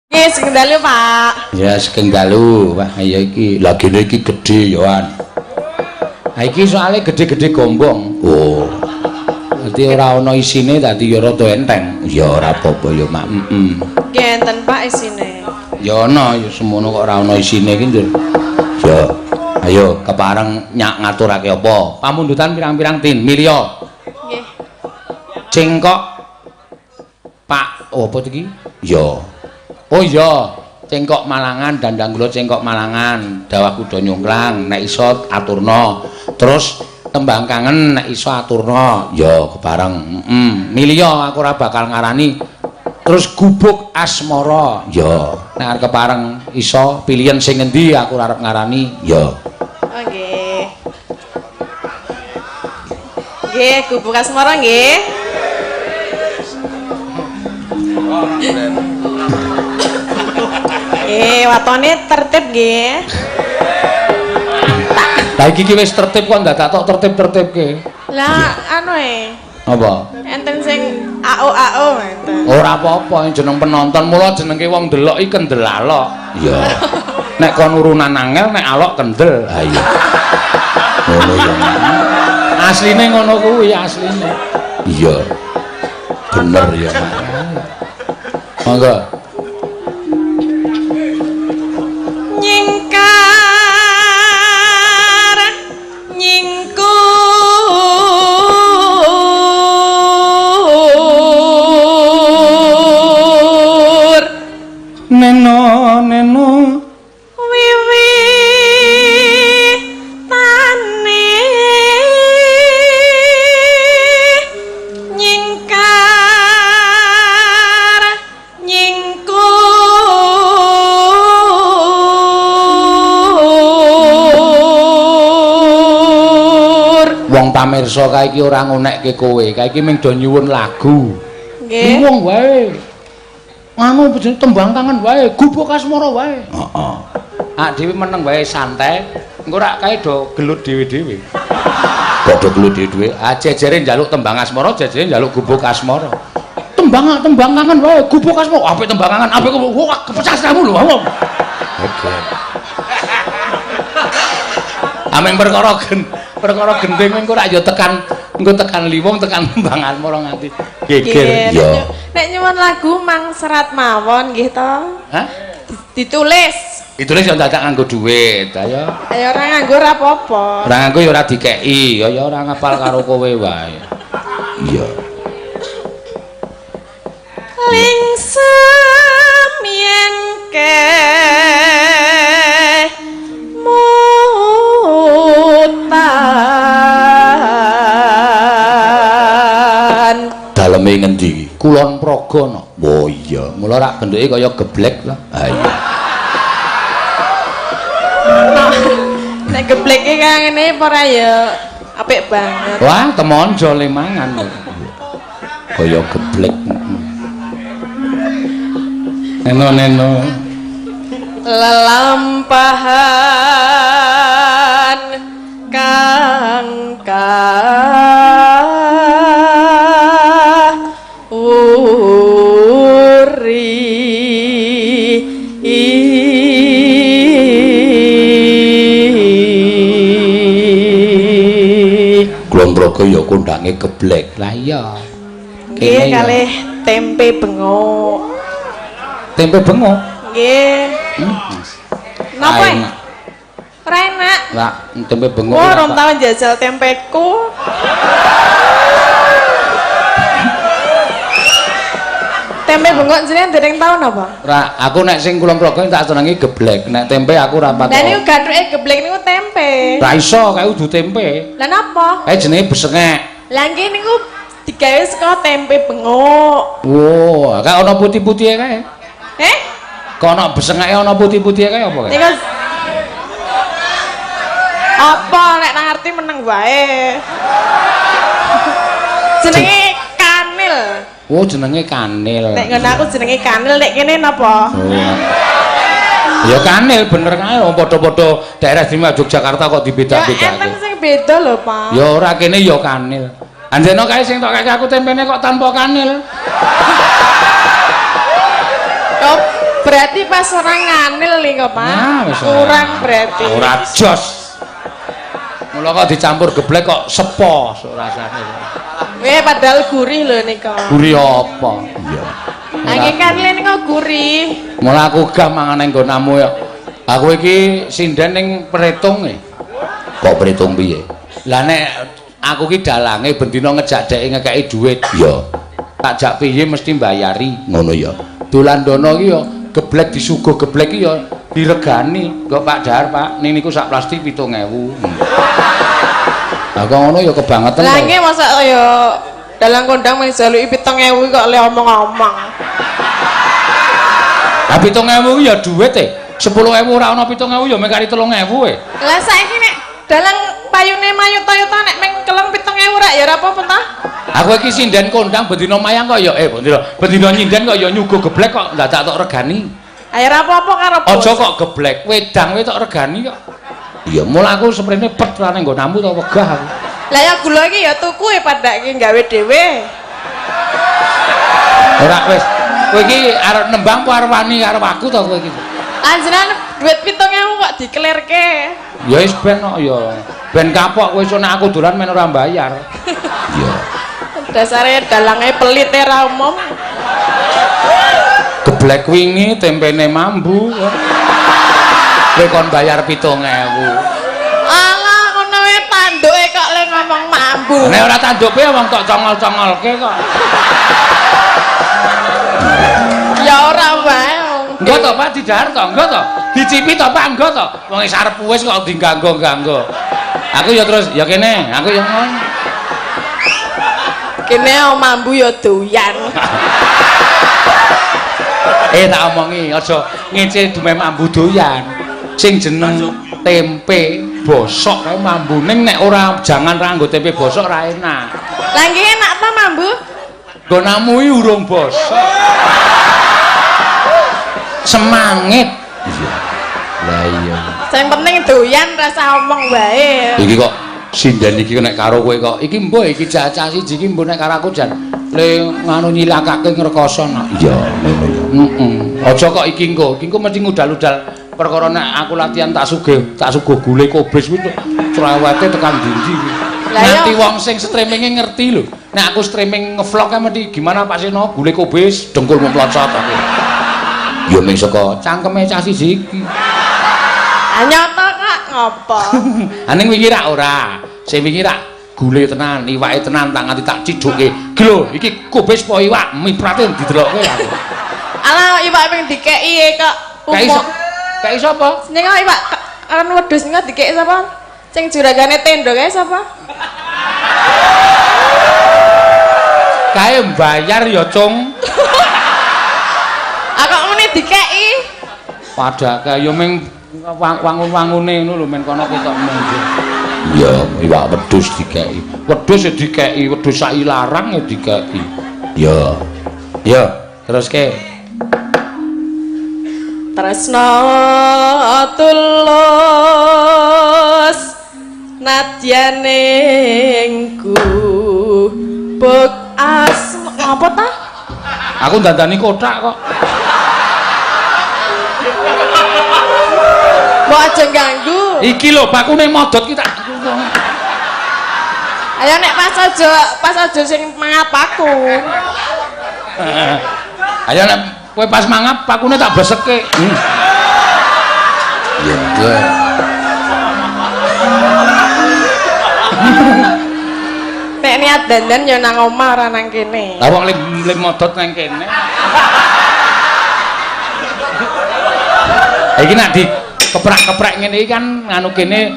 Nggih, sing dalu, Pak. Ya sing dalu, Pak. Ya iki lagine iki gedhe yoan. Ha iki soalnya gede-gede gombong. Oh. Dadi ora ana isine dadi ya rada enteng. Ya ora apa-apa ya, Mak. Nggih enten Pak isine. Ya ana ya semono kok ora ana isine iki, Ndur. Ya. Ayo kepareng ngaturake apa? Pamundutan pirang-pirang tin, milya. Nggih. Cengkok Pak, oh apa iki? Ya. Oh iya, cengkok Malangan, dandang kula cengkok Malangan, dawah kuda nyungklang, nek iso aturna. Terus tembang kangen nek iso aturna. Ya kepareng. Milya aku ora bakal ngarani. Terus gubuk asmara. Ya, nek arep kepareng iso pilihan sing endi aku arep ngarani. Ya. Oh nggih. Nggih, gubuk asmara nggih. Watone tertib nggih. Lah iki wis tertib kok ndak tok tertib-tertibke. Lah anu Apa? enten sing AO enten. Ora apa-apa jeneng penonton, mula jenenge wong delok iki kendel alok. Iya. Nek kon urunan angel nek alok kendel. Ha iya. Ngono ya. Asline ngono kuwi asline. Iya. Bener ya, Mak. Monggo. Nyingkar nyingkur Neno wiwi tane nyingkar nyingkur. wong pamirsa kae iki ora ngonekke kowe, kae iki mung do nyuwun lagu. Nggih. Wong wae. Anu jeneng tembang kangen wae, gubuk asmara wae. Heeh. Ah dhewe meneng wae santai. Engko rak kae do gelut dhewe-dhewe. Kok do gelut dhewe-dhewe? Ah jejere njaluk tembang asmara, jejere njaluk gubuk asmara. Tembang kangen wae, gubuk asmara. Apik tembang kangen, apik kok wah kepecah kamu lho, wong. Oke. Ameng perkara gendeng engko rak ya tekan liwong tekan tembang asmara nganti geger. Iya. Nek nyuwun lagu mang serat mawon nggih to. Hah? Ditulis. Ditulis ya dadak nganggo dhuwit, ayo. Ya ora nganggo ora apa-apa. Ora nganggo ya ora dikeki, ya ora ngapal karo kowe wae. Iya. Lingsem yengke mutan. Daleme ngendi? Kulon Praga no. Oh iya, mula rak bentuke kaya geblek lah. Ha iya. Nek gebleke kaya ngene apa ora ya apik banget. Wah, temonjo le mangan. Kaya geblek. Neno. Lelampahan kang Kulon Praga ya kondange geblek. Lah iya. Nggih kalih tempe bengok. Tempe bengok. Nggih. Napa? Enak. Ora enak. Lah, tempe bengok. Wah, rom tau njajal tempeku. Tempe bengok jenengan dereng tau napa? Ora, aku nek sing Kulon Praga tak senengi geblek. Nek tempe aku ora patok. Lah niku gathuke geblek niku tempe. Ra iso kae kudu tempe. Lah napa? Kae jenenge besengek. Lah nggih niku digawe saka tempe bengok. Wow, kae ana putih-putihe kae. Kok ana besengeke ana putih-putihe kae apa kae? Niku apa nek ngerti meneng wae. Jenenge kanil. Oh, jenenge kanil. Nek ngono aku jenenge kanil, nek kene napa? Oh. Ya kanil bener kae wong padha-padha daerah istimewa Yogyakarta kok dibeda-bedake. Enten sing beda lho, Pak. Ya ora kene ya kanil. Anjeno kae sing tok kakek aku tempene kok tanpa kanil. Kok Berarti pas orang nganil nih kok, Pak. Nah, wis kurang berarti. ora jos. Mula kok dicampur geblek kok sepo rasane. Padahal gurih lho nika. Gurih apa? Iya. Angin kanil nika gurih. Mula aku gah mangan ning nggonamu ya. Aku iki sinden ning Pretung e. Kok Pretung piye? Lah nek aku ki dalange bendina ngejak dheke ngekeki dhuwit. Ya. Tak jak piye mesti mbayari. Ngono ya. Dolan dono ki ya geblek disuguh geblek ki ya diregani. Kok Pak Dahar, Pak, ning niku sak plastik 7.000. Lah kok ngono ya kebangetan. Lah nggih masa ya dalang kondang men jaluki 7.000 kok le omong-omong. Lah 7.000 ya dhuwit e. 10.000 ora ana 7.000 ya mek kari 3.000 e. Lah saiki nek dalang payune mayut-mayutan nek meng keleng 7.000 rak ya ora apa-apa ta? Aku iki sinden kondang bendina mayang kok ya bendina nyinden kok ya nyuguh geblek kok ndadak tok regani. Ayo ora apa-apa karo bos. Aja kok geblek, wedang we tok regani kok. Iya, mula aku seprene pet ra ning nggonamu to wegah aku. Lah ya gula iki ya tuku padake gawe dhewe. Ora wis, kowe iki arep nembang apa arep wani karo aku to kowe iki? Anjenan duit 7.000 kok dikelirke. Ya wis ben kok ya. Ben kapok kowe iso nek aku dolan men ora bayar. Iya. Dasare dalange pelit e ra umum. Geblek wingi tempene mambu. Kowe kon bayar 7.000. Alah ngono wae tanduke kok le ngomong mambu. Nek ora tanduke wong tok congol-congolke kok. Ya ora wae. Enggak to Pak Didahar to, enggak to. Dicipi to Pak, enggak to. Wong wis arep wis kok diganggo-ganggo. Aku ya terus ya kene, aku ya ngono. Kene mambu ya doyan. Tak omongi aja ngece dume mambu doyan. Sing jeneng tempe bosok kae mambu ning nek ora jangan ra nggo tempe bosok ra enak. Lah nggih enak ta mambu? Nggonamu iki urung bosok. Semangit. Lah iya. Sing penting doyan rasa omong wae. Iki kok sinden iki nek karo kowe kok iki mbuh iki cacah siji iki mbuh nek karo aku jan le nganu nyilakake ngrekoso no. Iya ngono ya. Aja kok iki engko mesti ngudal-udal perkara nek aku latihan tak sugih gule kobres kuwi cerewete tekan ndi. Nanti wong sing streaminge ngerti lho. Nek aku streaming ngevlog kan mesti gimana Pak Seno gule kobres dengkulmu mlocot aku. Ya mung saka cangkeme cah siji iki. Anyata kok ngopo? Aning wingi rak ora. Sing wingi rak gule tenan, iwake tenan tak nganti tak ciduke. Lho, iki kubis po iwak, miprate didelokke aku. Alah iwak ping dikeki kok. Kei sapa? Ning iwak kan wedhus niku dikeki sapa? Sing juragane tenda kae sapa? Kae mbayar ya, Cung. Kok ngene dikeki? Padake ya ming wangun-wangune ngono lho men kono ketok mung. Ya, iwak wedhus dikeki. Wedhus ya dikeki, wedhus sak ilarang ya dikeki. Ya. Ya, terus ke. Tresna tulus nadyanengku buk asma apa ta? Aku ndandani kotak kok. Mbok aja ganggu. Iki lho bakune modot kita. Ayo nek pas aja sing mangap aku. Ayo nek kowe pas mangap pakune tak beseke. Iya. Nek niat dandan ya nang omah ora nang kene. Lah wong lim modot nang kene. Iki nek di keprak-keprak ngene iki kan nganu kene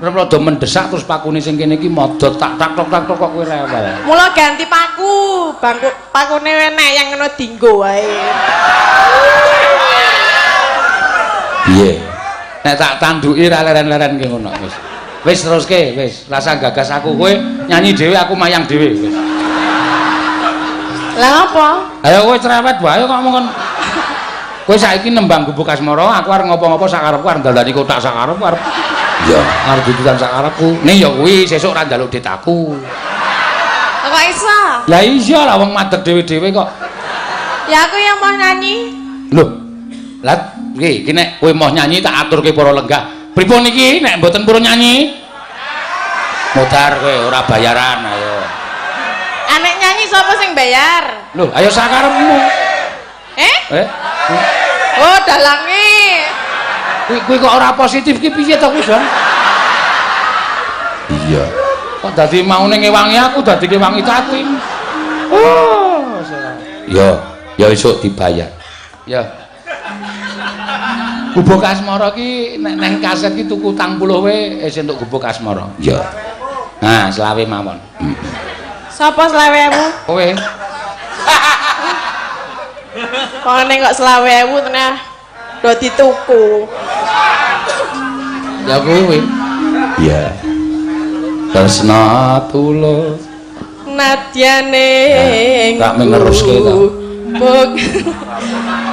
rada mendesak terus pakune sing kene iki modot tak tok kok kowe rewel. Mula ganti paku, pakune enek yang ngono dinggo wae. Piye? Nek tak tanduki ra leren-leren ki ngono wis. Wis teruske, wis. Rasa gagas aku kowe nyanyi dhewe aku mayang dhewe wis. Lah apa? Ayo kowe cerewet wae kok ngomong. Kowe saiki nembang gubuk asmara, aku arep ngopo-ngopo sak karepku arep ndandani kotak sak karepku arep. Ya, arep dudutan sak karepku. Ning ya kuwi sesuk ra njaluk dit aku. Kok iso? Lah iya lah wong madeg dhewe-dhewe kok. Ya aku yang mau nyanyi. Loh, Lah iki nek kowe mau nyanyi tak aturke para lenggah. Pripun iki nek mboten purun nyanyi? Modar kowe ora bayaran ayo. Anek nyanyi sapa sing bayar? Lho, ayo sakarepmu. Oh, dalange. Kuwi kok ora positif ki piye to kuwi, Don? Iya. Kok dadi maune ngewangi aku dadi ngewangi Tatim. Oh, ya esuk dibayar. Ya. Gubuk asmara ki nek nang kaset ki tuku 80 wae entuk gubuk asmara. Ya. Nah, selawe mawon. Sapa selawewu? Kowe. Kok ning kok selawewu tenah do dituku. Ya kowe. Iya. Tresna tulus nadyane tak meneruske ta.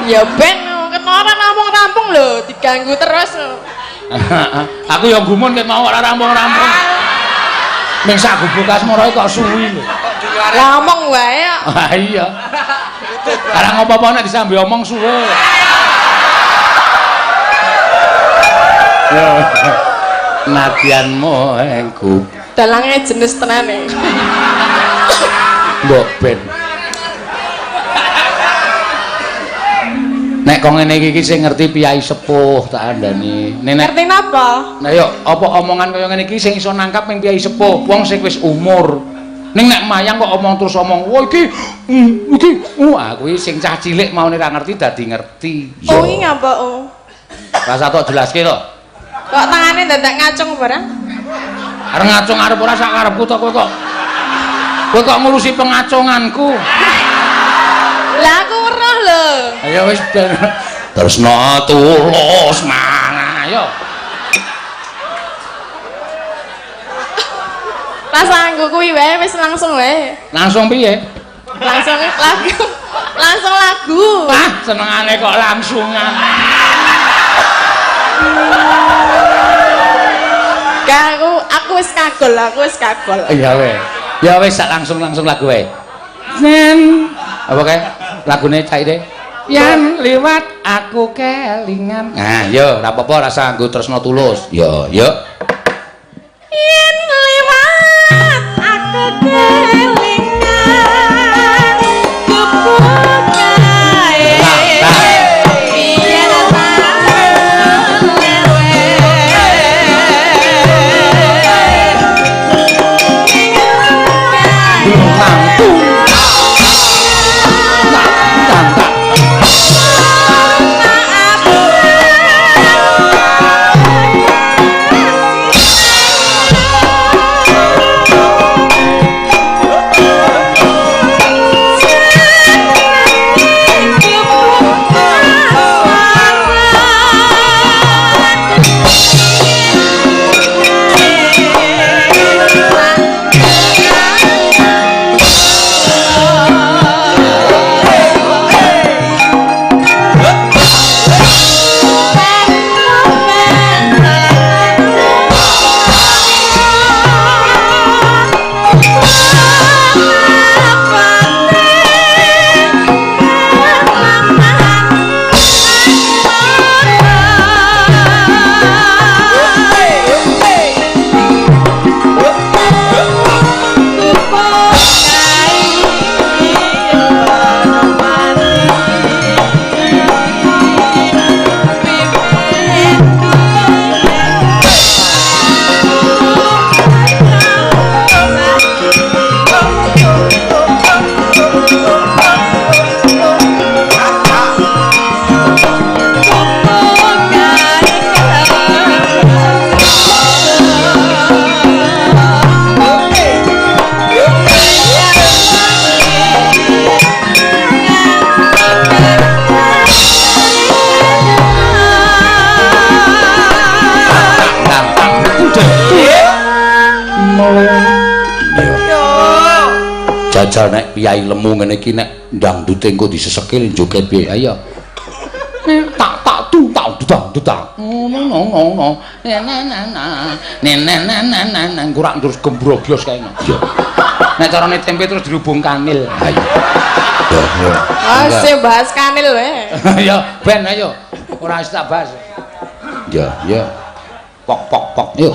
Ya ben kenara rampung-rampung lho diganggu terus. Aku ya gumun nek mau ora rampung-rampung. Ning sak gubuk asmara kok suwi lho. Lah omong wae. Ah iya. Karang apa-apa nek disambi omong suwe. Ya. Nadyanmu engku. Dalange jenis tenane. Mbok ben. Nek kok ngene iki sing ngerti piyai sepuh tak andani. Ngerti napa? Nah yo apa omongan kaya ngene iki sing iso nangkap ning piyai sepuh, wong sing wis umur. Ning nek mayang kok omong terus omong, "Wah iki kuwi sing cah cilik maune ra ngerti dadi ngerti." Oh iki ngapa oh? Rasa tok jelaske to. Kok tangane dadak ngacung barang? Arep ngacung arep ora sak karepku to kowe kok. Kowe kok ngurusi pengacunganku. Lah aku weruh lho. Ayo wis tresna tulus mana ayo. Rasangku kuwi wae wis langsung wae. Langsung piye? Langsung lagu. Langsung lagu. Wah, senengane kok langsungan. Aku wis kagol. Iya weh. Ya wis sak langsung lagu wae. Nen apa kae? Lagune caire. Yang liwat aku kelingan. Nah, yo ora apa-apa rasa nggo tresna tulus. Yo. Yen liwat aku kelingan kebuk kae. Biyen jajal nek piyai lemu ngene iki nek ndangdute engko disesekil joget piye ayo tak dudang no kurang terus gembroblos kae nek carane tempe terus dirubung kanil ayo sing bahas kanil wae ya ben ayo Ora wis tak bahas. Ya, ya. Pok pok pok. Yuk.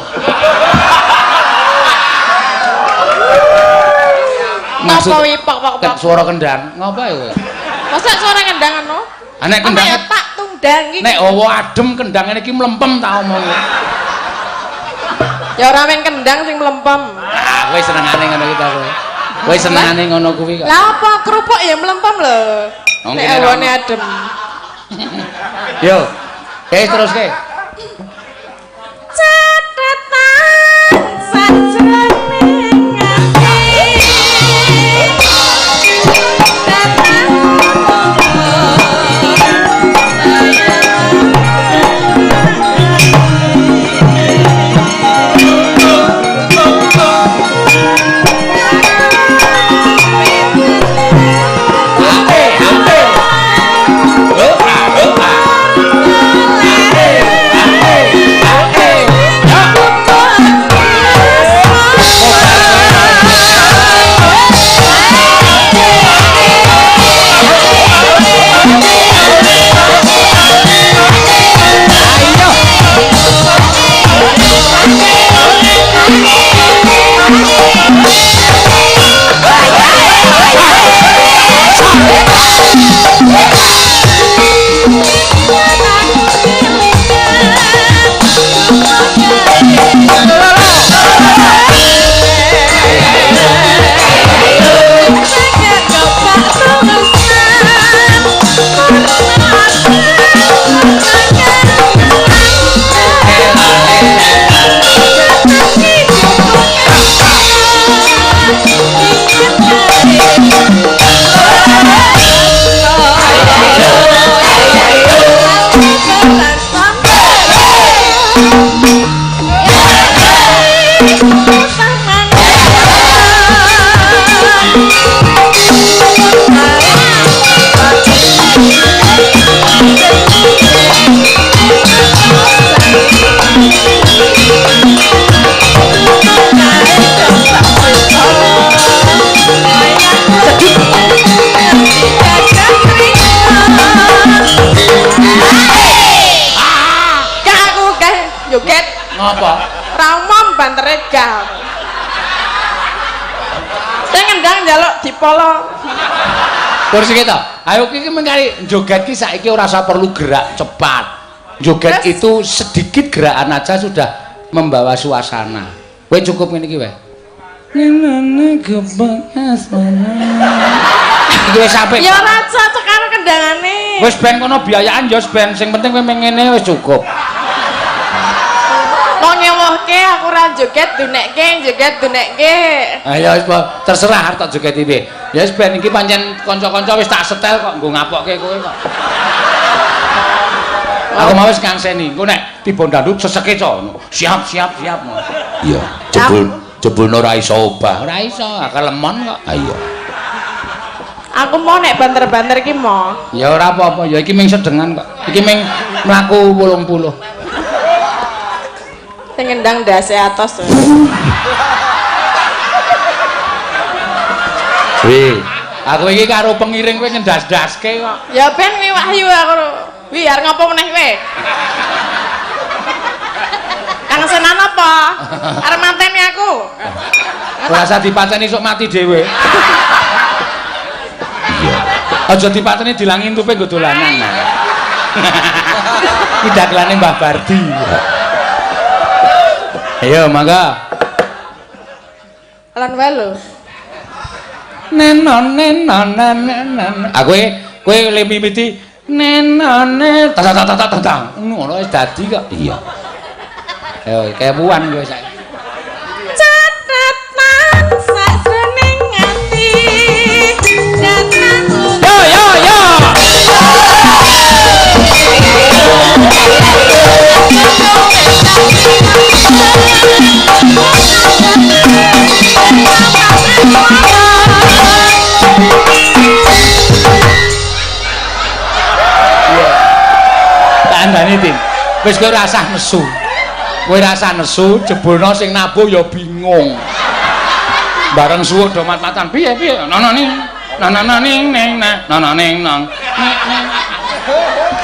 Ngapa wi pok pok pok? Suara kendang. Ngapa ya kowe? Masa suara kendang ngono? Nek kendang ya tak tundang iki. Nek hawa adem kendangane iki mlempem ta omong. Ya ora men kendang sing mlempem. Ah, kowe senengane ngono iki ta kowe. Kowe senengane ngono kuwi kok. Lah apa kerupuk ya mlempem lho. Nek hawane adem. Yo. Teruske. Catetan sajroning ati. Ngapa? Ramom bantere gah. Sing ngendang njaluk dipolo. Terus kita, ayo iki mencari joget ki saiki ora usah perlu gerak cepat. Joget itu sedikit gerakan aja sudah membawa suasana. Kowe cukup ngene iki wae. Nene kebangasana. Iki wis apik. Ya ora cocok karo kendangane. Wis ben kono biayaan ya wis ben sing penting kowe ngene wis cukup. Mau nyewohke aku ora joget dunekke. Ayo wis terserah arep tak joget iki. Ya wis ben iki pancen kanca-kanca wis tak setel kok nggo ngapokke kowe kok. Aku mau wis ngangseni. Engko nek tiba ndandut seseke ngono. Siap. Iya, jebulno ora iso obah. Ora iso, kelemon kok. Ayo. Aku mau nek banter-banter iki mau. Ya ora apa-apa, ya iki ming sedengan kok. Iki ming mlaku 80. Sing ngendang dase atos. Wih, aku iki karo pengiring kowe ngendas-daske kok. Ya ben wi wahyu aku. Wi arep ngopo meneh kowe? Kang senan apa? Arep manteni aku. Ora usah dipateni sok mati dhewe. Iya. Aja dipateni dilangi entupe nggo dolanan. Iki dagelane Mbah Bardi. Ayo, mangga. Lan wae lho. Nenon. Aku kowe le mimiti nenone tata. Ngono wis dadi kok. Iya. Ayo, kebuan kowe saiki. Catetan sajroning ati. Yo. Kandhane Tin. Wis kowe ora usah nesu. Kowe ora usah nesu, jebulno sing nabuh ya bingung. Bareng suwuk do mat-matan. Piye? Nono ning. Nono ning nang. Nono ning nang.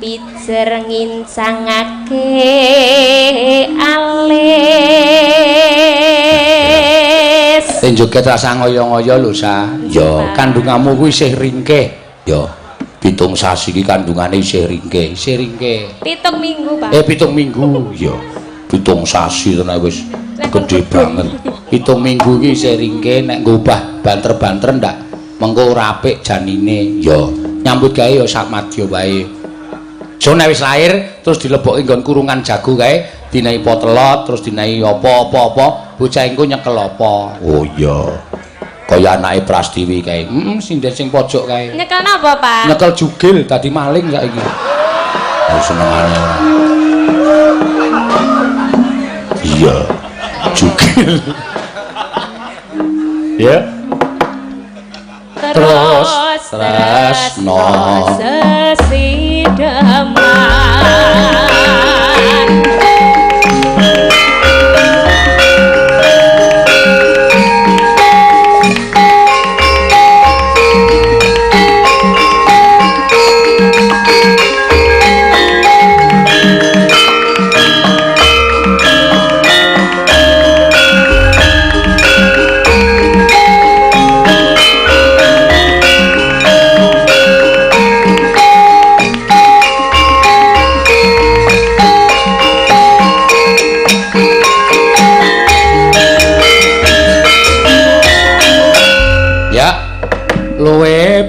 pijer ngincangake alis joget rasa ngoyo-ngoyo lho Sa. Ya, kandunganmu kuwi isih ringkih. Ya, 7 sasi iki kandungane isih ringkih, isih ringkih. 7 minggu, Pak. 7 minggu. Ya, 7 sasi tenan wis gede banget. 7 minggu iki isih ringkih nek ngubah banter-banter ndak mengko ora apik janine. Ya, nyambut gawe ya sak madya wae. So nek wis lair terus dilebokke nggon kurungan jago kae, dinai potelot terus dinai apa-apa, bocah engko nyekel apa? Oh iya. Kaya anake Prastiwi kae. Sinden sing pojok kae. Nyekel napa, Pak? Nyekel jugil dadi maling saiki. Oh senengane. Iya. Jugil. Ya. Terus tresno sesidaman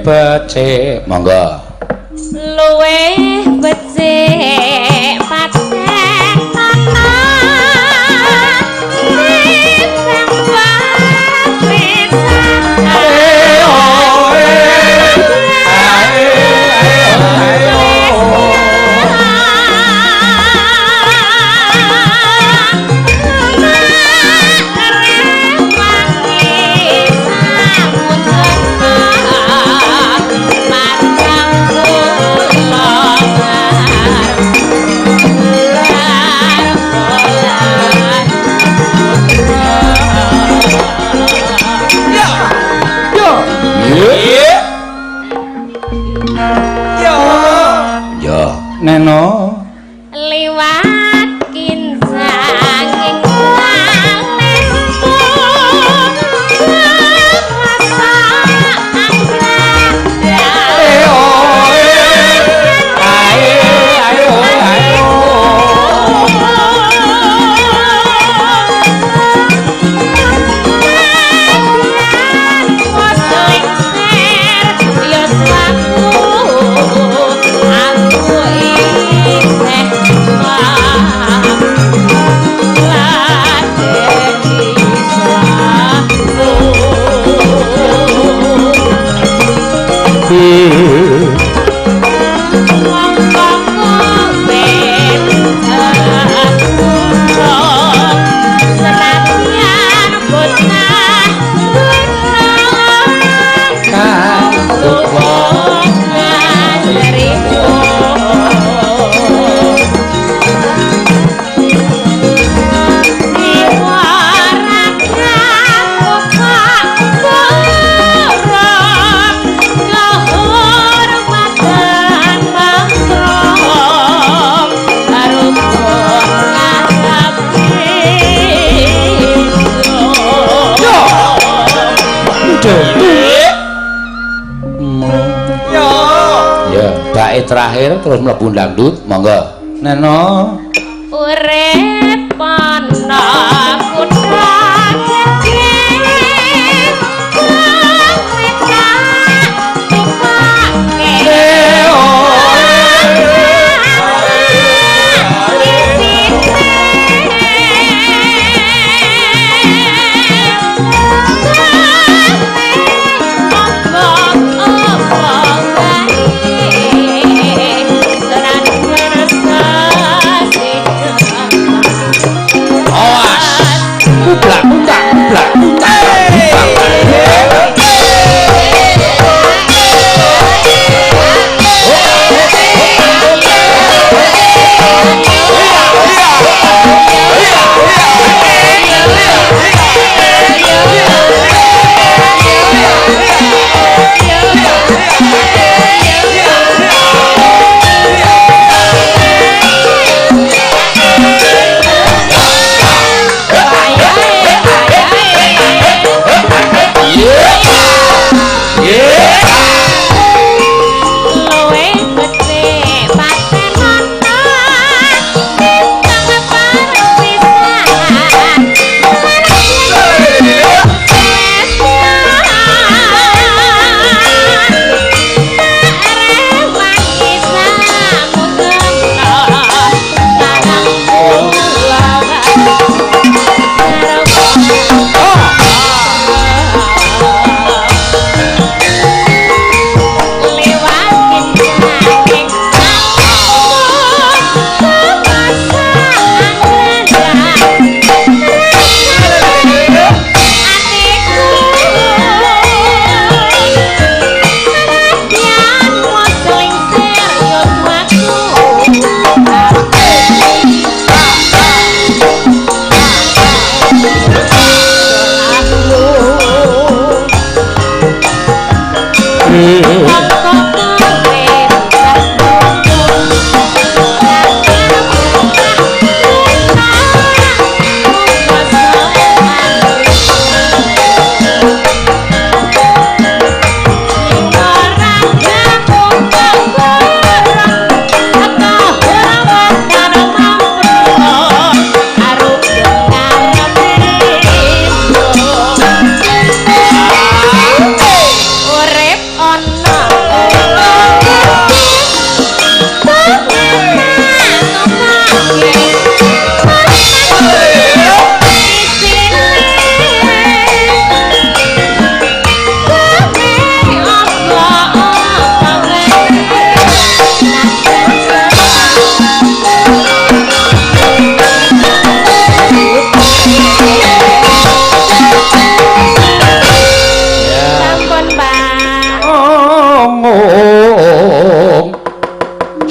becik monggo luwe becik patek ana Neno liwat kincang ing alismu rasa terakhir terus mlebu dangdut monggo Neno urip ana kutha Bubla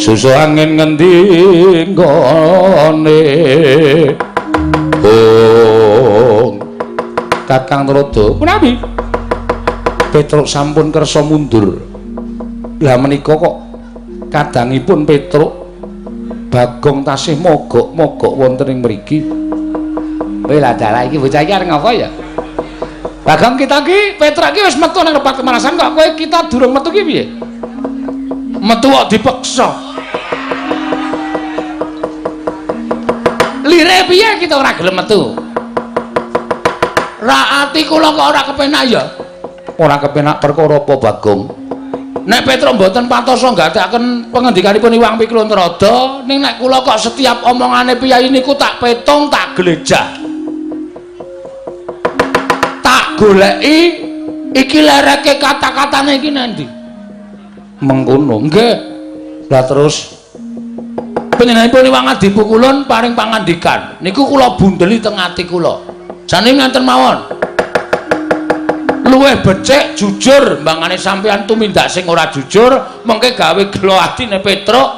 susu angin ngendi nggone oh Kakang Naroda punapi Petruk sampun kersa mundur lah menika kok kadangipun Petruk Bagong tasih mogok-mogok wonten ing mriki kowe lah dalah iki bocah iki arep ngapa ya Bagong kita ki Petruk ki wis metu nang repat kemanasan kok kowe kita durung metu ki piye metu kok dipeksa lire piye kita ora gelem metu ra ati kula kok ora kepenak ya ora kepenak perkara apa Bagong nek Petruk mboten patosa nggadaken pengendikanipun Iwang Pikuluntara ning nek kula kok setiap omongane piyai niku tak petung tak glejah tak goleki iki lereke kata-katane iki nanti mengkono nggih lah terus panjenenganipun Iwang Adipukulun paring pangandikan niku kula bundeli teng ati kula jane ngaten mawon luwih becik jujur mbangane sampeyan tumindak sing ora jujur mengke gawe gelo atine Petruk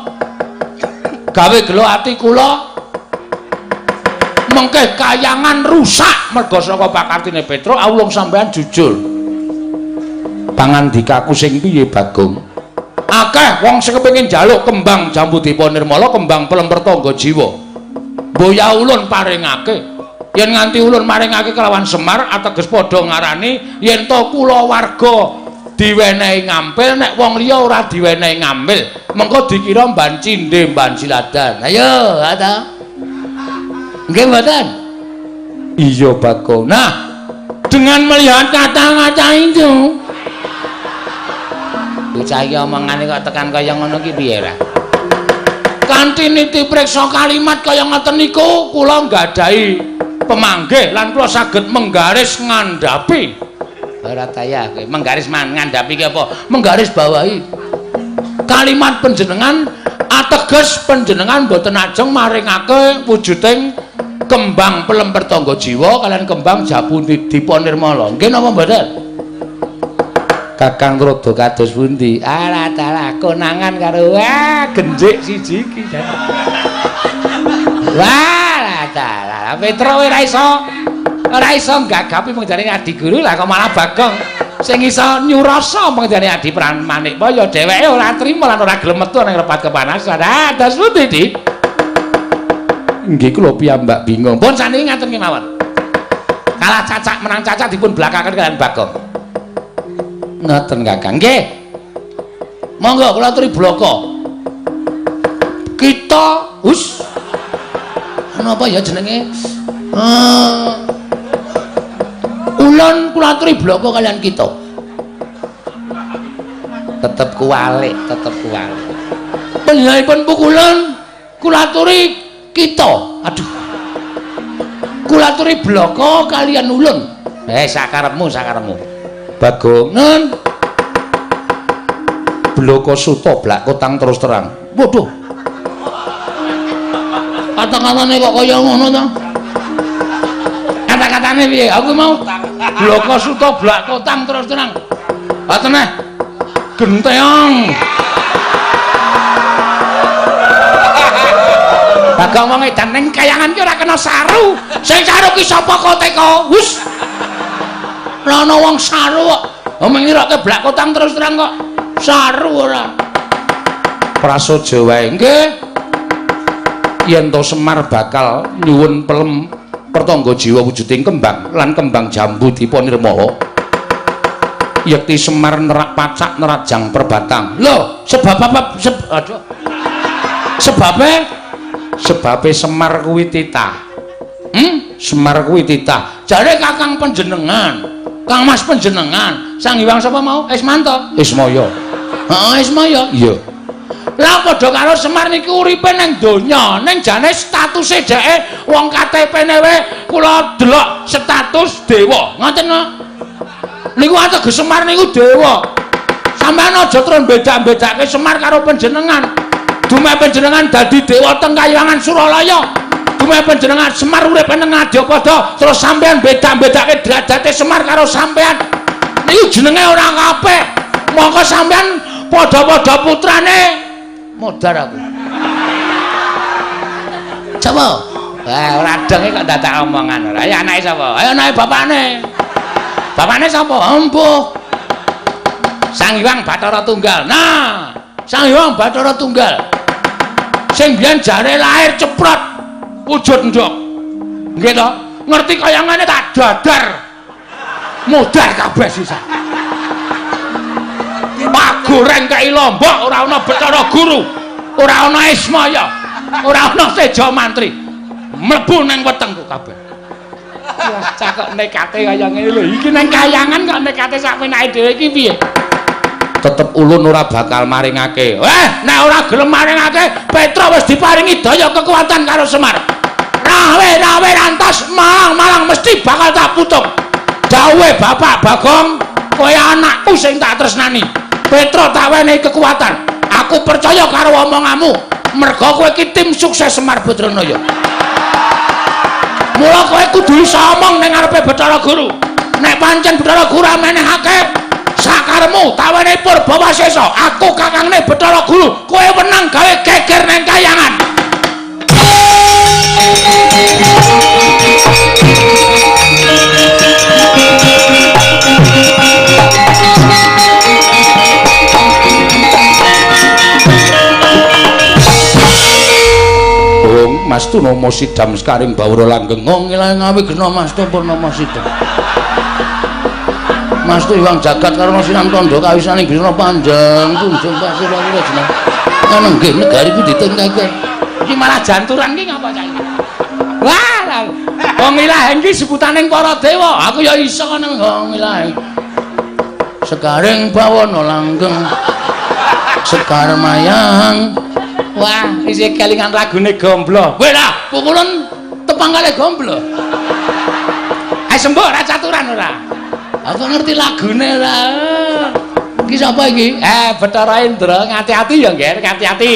gawe gelo ati kula mengke kayangan rusak merga saka pakartine Petruk awulung sampeyan jujur pangandikaku sing piye Bagong akeh wong sing kepengin njaluk kembang Jambudipa Nirmala kembang pelemper tangga jiwa boya ulun paringake yen nganti ulun maringake kelawan Semar ateges padha ngarani yen to kula warga diwenehi ngampil nek wong liya ora diwenehi ngampil mengko dikira mban cindhe mban siladan ayo ata nggih mboten iya Bagong nah dengan melihat kata-kata itu bocah iki omongane kok tekan kaya ngono ki piye ra kanthi niti priksa kalimat kaya ngoten niku kula nggadahi pemanggih lan kula saged menggaris ngandhapi ora tayah kowe menggaris ngandhapi ki apa menggaris bawahi kalimat panjenengan ateges panjenengan boten ajeng maringake wujuding kembang pelemper tangga jiwa kalian kembang Jambudipa Nirmala nggih napa mboten Kakang Naroda kados pundi ala dalah konangan karo wah genjik siji iki wah dalah Petruk ora iso gagapi pengjane adi guru lah kok malah Bagong sing iso nyurasa pengjane adi Manikpa ya dheweke ora trima lan ora gelem metu ning repat kepanasan ah das pundi Dik nggih kula piyambak bingung pun saniki ngaten kemawon kalah cacak menang cacak dipun blakaken kalian Bagong ngoten Kakang nggih monggo kula aturi bloko kita hus napa ya jenenge ulun kula aturi bloko kalian kita tetep kuwalik panjenenganipun pukulun kula aturi kita aduh kula aturi bloko kalian ulun sakarepmu Bagong nun bloko suta blak kotang terus terang waduh kata-katane kok kaya ngono to kata-katane piye aku mau bloko suta blak kotang terus terang ngoten genteong Bagong wong edan ning kayangan ki ora kena saru sing saru ki sapa kok teko wus ana wong saru kok omong ngiroke blak kotang terus terang kok saru ora prasaja wae nggih yen to Semar bakal nyuwun pelem pertangga jiwa wujuding kembang lan kembang Jambudipa Nirmala yekti Semar nerak pacak nerajang perbatang lho sebab apa sebabe Semar kuwi titah Semar kuwi titah jare Kakang panjenengan Kang Mas panjenengan Sang Hyang sapa mau Ismanta Ismaya heeh Ismaya iya lah padha karo Semar niku uripe ning donya ning jane statuse dheke wong KTP-ne wae kula delok status dewa ngoten niku ateges Semar niku dewa sampeyan aja terus beda-bedake Semar karo panjenengan dumeh panjenengan dadi dewa teng Kahyangan Suralaya dumeh panjenengan Semar urip ning Ngadipada terus sampeyan beda-bedake derajate Semar karo sampeyan niku jenenge ora apik mongko sampeyan padha-padha putrane modar aku. Coba. Ora denge kok dadak omongan ora. Ya anake sapa? Ayo anake bapakne. Bapakne sapa? Empuh. Sang Hyang Bathara Tunggal. Nah, Sang Hyang Bathara Tunggal. Sing biyen jare lahir ceprot wujud ndok. Nggih to? Ngerti kayangane tak dadar. Modar kabeh sisa. Pak goreng kei Lombok ora ana Bathara Guru. Ora ana Ismaya. Ora ana Teja Mantri. Mlebu nang wetengku kabeh. Wah, cakok nekate kaya ngene lho. Iki nang kayangan kok nekate sak menake dhewe iki piye? Tetep ulun ora bakal maringake. Nek ora gelem maringake, Petra wis diparingi daya kekuatan karo Semar. Rawe rantas malang mesti bakal tak putuk. Dawuhe Bapak Bagong, kowe anakku sing tak tresnani. Petra tak wenehi kekuatan. Aku percaya karo omonganmu. Merga kowe iki tim sukses Semar Badranaya. Mula kowe kudu iso omong ning ngarepe Bathara Guru. Nek pancen Bathara Guru menehake sakaremu tawene Purbawasesa, aku kakangne Bathara Guru, kowe menang gawe geger ning kayangan. Mastu Nomo Sidam Sekaring Bawra Langgeng ngilang ngawi gena Mastu Purnama Sidam. Mastu Hyang Jagat karo Sinan Tandha kawisaning Bisna Panjang kunjung pasir wae jeneng. Ana nggih negari ku ditengkake. Iki malah janturan ki ngapa cah iki? Wah, wong ilahe iki sebutaning para dewa. Aku ya iso nang wong ilahe. Sekaring Bawana Langgeng. Sekar Mayang. Wah, isih kelingan lagune Gomblo. Kowe lah pukulan tepang kali Gomblo. Sembuh ora caturan ora. Aku ngerti lagune ora. Iki sapa iki? Bathara Indra, ngati-ati ya, Nggih, ngati-ati.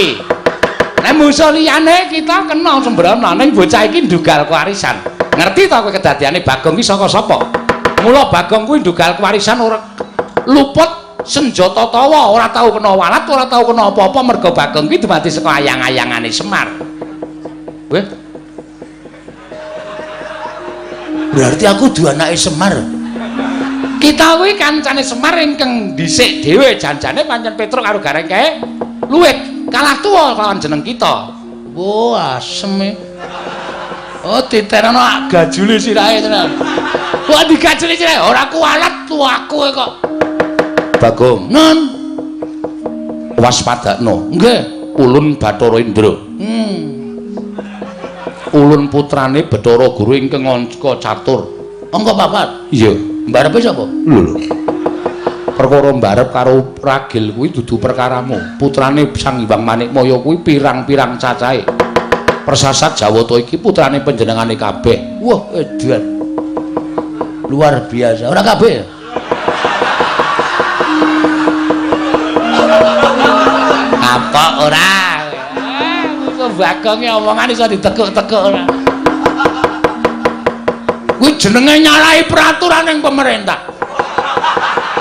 Nek musuh liyane kita kena sembrono ning bocah iki ndugal kewarisan. Ngerti ta kowe kedadiane Bagong iki saka sapa? Mula Bagong kuwi ndugal kewarisan ora luput senjata tawa, ora tau kena walat, ora tau kena apa-apa merga Bagong ki dumadi saka ayang-ayangane Semar. Weh. Berarti aku duwe anake Semar. Kita kuwi kancane Semar ingkang dhisik dhewe janjane pancen Petruk karo Garengke luwih kalah tuwa lawan jeneng kita. Oh, asem. Oh, diterano gajule sirahe tenan. Kok digajuli sirahe ora kualat tuaku kok. Bagong, non waspadakno. Nggih, ulun Bathara Indra. Ulun putrane Bathara Guru ingkang angka catur. Angka 4. Iya, mbarepe sapa? Lho. Perkara mbarep karo ragil kuwi dudu perkaramu. Putrane Sang Hyang Manikmaya kuwi pirang-pirang cacahe. Persasat Jawata iki putrane panjenengane kabeh. Wah, edan. Luar biasa. Ora kabeh ya? Apa ora? Kok Bagonge omongan iso ditekuk-tekuk ora. Kuwi jenenge nyalahi peraturan ning pemerintah.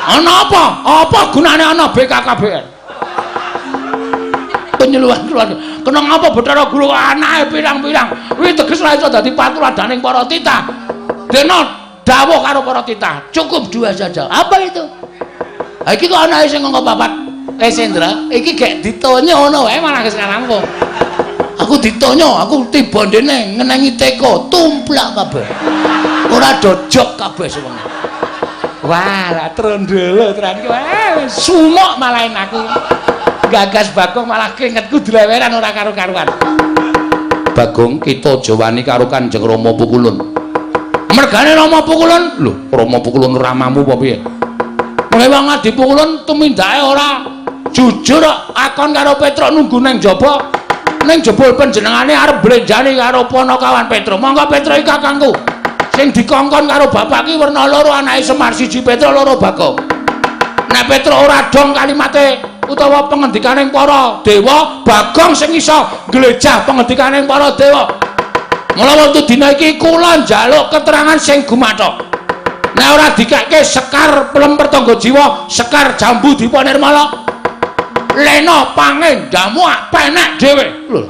Ana apa? Apa gunane ana BKKBN? Penyeluhan keluarga. Kena ngapa Bathara Guru anake pirang-pirang. Kuwi teges ora iso dadi patuladaning para titah. Dene dawuh karo para titah, cukup 2 saja. Apa itu? Ha iki kok anake sing angka 4. Sendra, iki gek ditonyo ngono wae malah sekarang kok. Aku ditonyo, aku tiba ndene ngenengi teko, tumplak kabeh. Ora dojok kabeh semono. Wah, lah trondolo tenan iki wae sumuk malahin aku. Gagas Bagong malah keringetku dileweran ora karo-karuan. Bagong kita aja wani karo Kanjeng Rama Pukulun. Mergane Rama Pukulun, lho, Rama Pukulun ramamu apa piye? Mulai wong adi Pukulun tumindake ora jujur akon karo Petruk nunggu nang jaba. Ning jebul panjenengane arep blenjani karo Panakawan Petruk. Monggo Petruk iki kakangku. Sing dikongkon karo bapak ki werna loro anake Semar siji Petruk loro Bagong. Nek Petruk ora dong kalimate utawa pengendikaning para dewa, Bagong sing iso glejah pengendikaning para dewa. Mula wektu dina iki kula njaluk keterangan sing gumathok. Nek ora dikake Sekar Pelem Pertangga Jiwa, Sekar Jambu Dipa Nirmala, Lena pangendamu penek dhewe. Lho.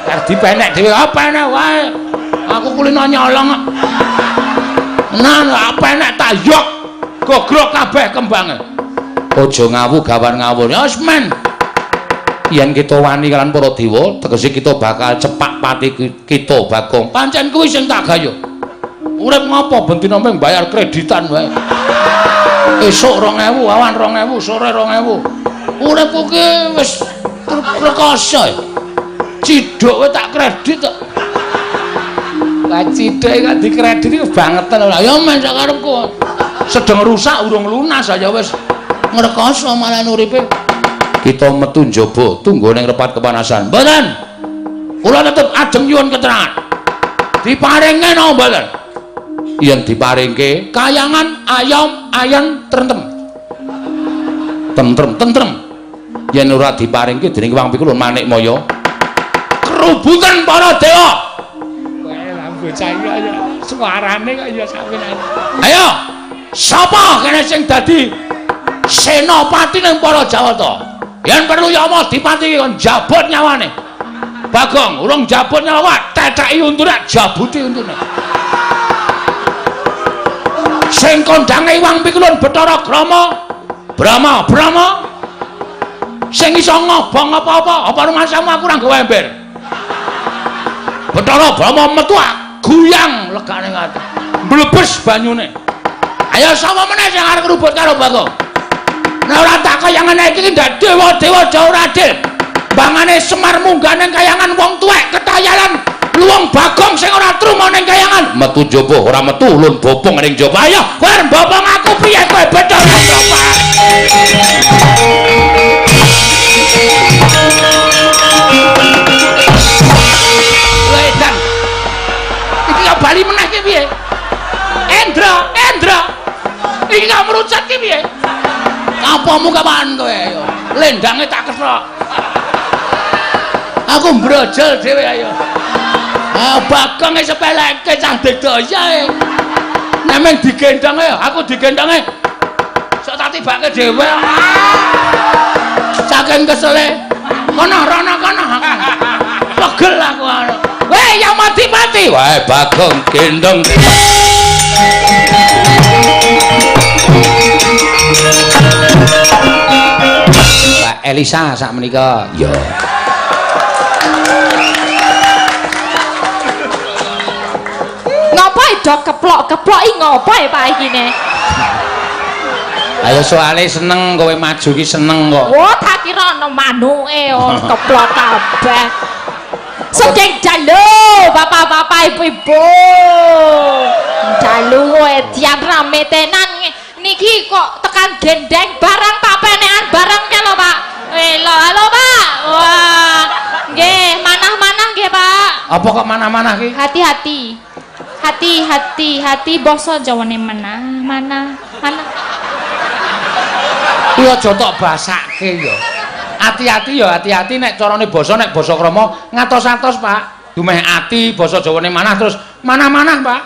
Ardi penek dhewe apa enek wae. Aku kulino nyolong kok. Nah, penek tak yok. Gogrok kabeh kembange. Aja ngawu gawan ngawur. Ya wis men. Yen kita wani kalian para dewa, tegese kita bakal cepak pati kita Bagong. Pancen kuwi sing tak gayo. Urip ngopo bentino mung bayar kreditan wae. Esuk 2000, awan 2000, sore 2000. Uripku ki wis rekoso. Ciduk wae tak kredit kok. Lah ciduk kok dikredit iki bangetan lho. Ya men sak karepku. Sedeng rusak urung lunas ya wis ngrekoso malah uripe. Kita metu njaba tunggu ning repat kepanasan. Mboten. Kula tetep ajeng nyuwun keterangan. Diparinge napa mboten? Yen diparingke kayangan ayam ayan tentrem. Tentrem. Yen ora diparingke dening Wang Pikulun Manikmaya, kerubutan para dewa. Wae lah bocah iki ya suarane kok ya sawenan. Ayo, sapa kene sing dadi senopati ning para Jawata? Yen perlu Yama dipati kon jabut nyawane. Bagong urung jabut nyawa, teteki untune jabuti untune. Sing kondange Wang Pikulun Bathara Brama. Sing iso ngobong apa-apa, apa rumasamu aku ora gawe ember. Bathara Brama metu guyang legane ngati. Mlebes banyune. Ayo sapa meneh sing arep ngrubut karo Bagong? Nek ora tak kayangane iki ndak dewa-dewa Jawa Radil. Bangane Semar munggah ning kayangan wong tuwek ketayalan luwung Bagong sing ora truma ning kayangan. Metu njaba ora metu ulun bopong ning njaba. Ayo kowe bopong aku piye kowe Bathara Brama? Wedan. Iki ya bali meneh ki piye? Endra. Iki gak merucat ki piye? Apamu kapan kowe ayo? Lendange tak kethok. Aku mbrojol dhewe ayo. Ah Bagong e sepeleke cah dedaya e. Nek men digendong ayo, aku digendonge. Sok tak tibake dhewe. Saking kesele. Kono rono kono. Pegel aku anu. Weh yang mati-mati. Wae Bagong gendong. Mbak Elisa sak menika. Ya. Ngopo do keplok-keplok iki ngopo Pak iki ne? Ayo soalnya seneng kowe maju ki seneng kok. Oh, tak kira ana manuke keplok kabeh. Sugeng dalu, bapak-bapak, ibu-ibu. Dalu edian rame tenan niki kok tekan gendeng barang tak penekan barangnya lho, Pak. Halo, Pak. Wah, nggih, manah-manah nggih, Pak. Apa kok manah-manah ki? Hati basa Jawane mana. Kuwi aja tok basake ya. Hati-hati nek carane basa nek basa krama ngatos-atos, Pak. Dumeh ati basa Jawane manah terus manah-manah, Pak.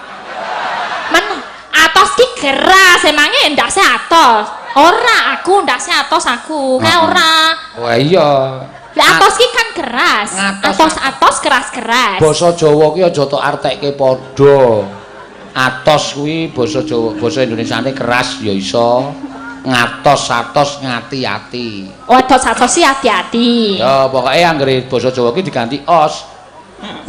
Manah. Atos ki keras emange ndase atos. Ora, aku ndase atos aku. Kae ora. Wah iya. Lah atos ki kan keras. Atos keras-keras. Basa Jawa ki aja tok artekke padha. Atos kuwi basa Jawa, basa Indonesiane keras ya iso. Ngatos-atos ngati-ati. Oh, atos-atos si hati-hati. Ya, pokoke anggere basa Jawa ki diganti os.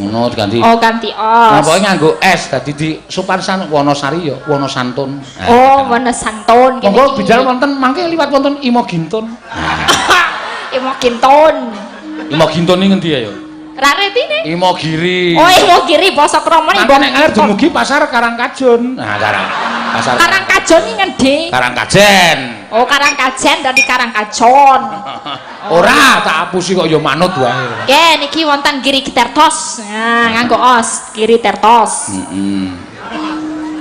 Ngono diganti. Oh, ganti os. Nah, pokoke nganggo es dadi di Suparsan Wonosari ya, Wonosantun. Oh, Wonosantun kene. Monggo bidal wonten mangke liwat wonten Imogintun. Imogintun. Imogintun iki ngendi ya? Raretine? Imogiri. Oh, Imogiri basa krama iki. Nek arep dumugi pasar Karangkajon. Nah, pasar Karangkajon iki ngendi? Karangkajen. Oh, Karangkajen dari Karangkajon. Ora, tak apusi kok ya manut wae. Nggih, niki wonten Giri Tertos. Nah, nganggo os, Giri Tertos.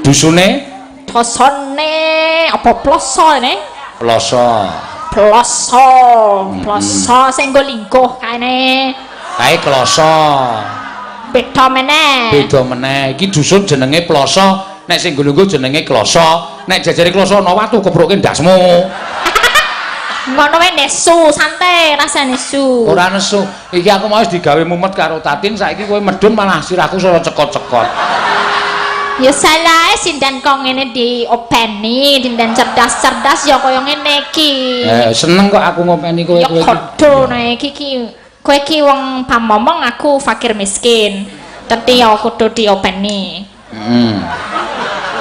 Dusune? Dosone apa ploso ne? Ploso sing nggo lingkuh kaene. Kae kloso. Beda meneh. Iki dusun jenenge Ploso, nek sing nggo jenenge Kloso. Nek jajare Kloso ana watu kepruke ndasmu. Ngono wae nesu, santai rasane nesu. Ora nesu. Iki aku mau wis digawe mumet karo Tatin, saiki kowe medun malah sirahku sora cekot-cekot. Ya salah sindan kok ngene diopeni, dindan cerdas-cerdas ya kaya ngene iki. Seneng kok aku ngopeni kowe Ya kodho nek iki kowe iki wong pamomong aku fakir miskin. Dadi ya kudu diopeni.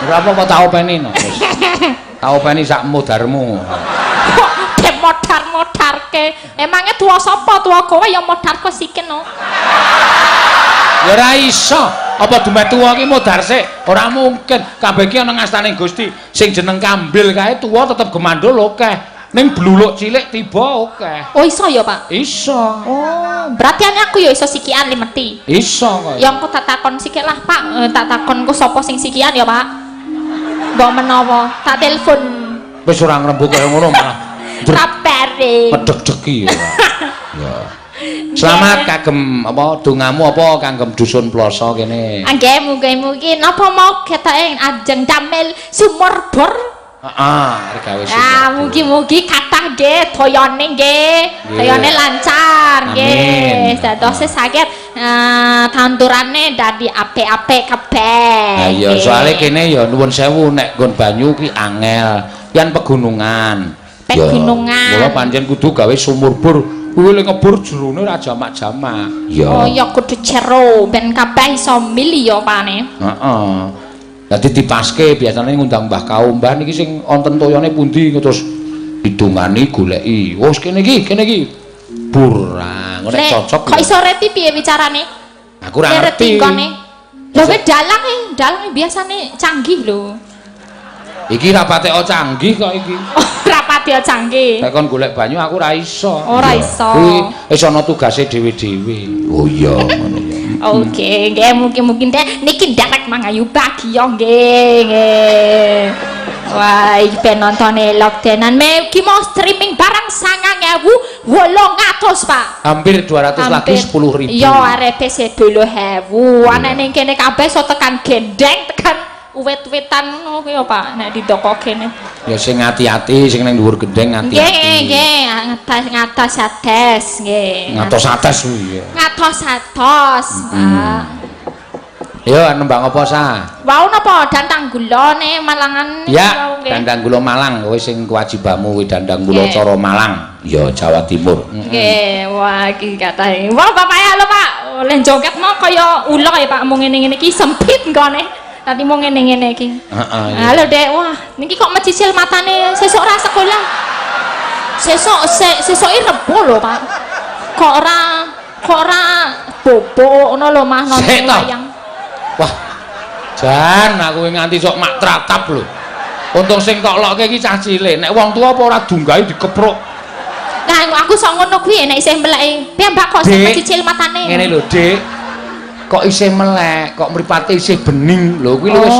Ora apa-apa tak openi no. Tak openi sak modarmu. Modar-modarke. Emangnya tua sapa? Tua kowe ya modarko siken no. Ya ora iso. Apa dume tuwa ki modar sik? Ora mungkin. Kabeh ki ana ngastane Gusti. Sing jeneng Kambil kae tuwa tetep gemandul akeh. Ning bluluk cilik tiba akeh. Oh iso ya, Pak? Iso. Oh, berarti aku ya iso sikian limeti. Iso kok. Ya engko tak takon sikik lah, Pak. Tak takon ku sapa sing sikian ya, Pak? Mbok menawa tak telepon. Wis ora ngrembug kaya ngono malah. Rapere. Pedeg-degi ya. Ya. Selamat kagem apa dongamu apa kagem dusun Ploso kene. Nggih, mugi-mugi napa mau ketoke ajeng damel sumur bor. Heeh, gawe sumur. Ah, mugi-mugi kathah nggih doyone nggih. Doyone lancar nggih. Dados saged tanturane dadi apik-apik kabeh. Ha iya, soalé kene ya nuwun sewu nek nggon banyu ki angel, yen pegunungan. Pegunungan. Mula pancen kudu gawe sumur bor. Kuwi lek ngebor jerone ora jamak-jamak. Ya. Oh ya kudu jero ben kabeh iso mili ya pane. Heeh. Dadi dipaske biasane ngundang Mbah Kaum. Mbah niki sing wonten toyone pundi terus didungani goleki. Wes kene iki. Bur. Ngono cocok. Kok iso reti piye bicarane? Aku ora ngerti. Lho kowe dalange biasane canggih lho. Iki rapate canggih kok iki. Rapate canggih. Nek kon golek banyu aku ora iso. Ora iso. Kuwi wis ana tugase dhewe-dhewe. Oh iya ngono ya. Oke, nggih mungkin niki ndarek mangayu bagya nggih. Wah, iki penonton elok tenan. Iki mau streaming barang 9.800, Pak. Hampir 200 lagi 10.000. Yo arepe 10.000. Ana ning kene kabeh so tekan gendeng, tekan uwet-wetan ngono kuwi Pak, nek di toko kene. Ya sing ati-ati, sing ning dhuwur gendeng ati-ati. Nggih, ngatos ates, nggih. Ngatos ates kuwi ya. Ngatos atos, Pak. Ya nembang apa sa? Wau napa dandang gulane Malangan ya, dandang gula Malang kowe sing kewajibanmu kuwi dandang gula cara Malang. Ya Jawa Timur. Nggih, wah iki katahe. Wah Bapak ya lho Pak, oleh joget mau kaya ula ya Pak, mung ngene-ngene iki sempit nggone. Tadi mau ngene-ngene iki. Heeh. Halo Dek, wah niki kok mecicil matane sesuk ora sekolah. Sesuk rebo lho, Pak. Kok ora bobok ngono lho Mas nonton wayang. Wah. Jan aku nganti sok mak tratap lho. Untung sing tok lokke iki cah cilik. Nek wong tuwa apa ora dunggahi dikepruk. Nah, aku sok ngono kuwi nek isih meleki. Piyambak kok sing mecicil matane. Ngene lho, Dik. Kok isih melek, kok mripate isih bening lho kuwi lho wis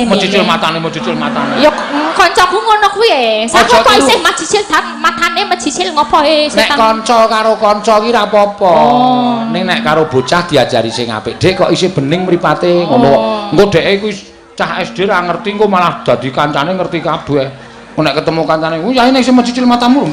mecicil matane. Ya kancaku ngono kuwi. Sapa kok isih mecicil matane mecicil ngopo setan. Nek kanca karo kanca ki ra apa-apa. Ning nek karo bocah diajari sing apik, Dik kok isih bening mripate ngono. Engko dheke kuwi cah SD ra ngerti engko malah dadi kancane ngerti kabeh. Nek ketemu kancane, "Ya nek isih mecicil matamu."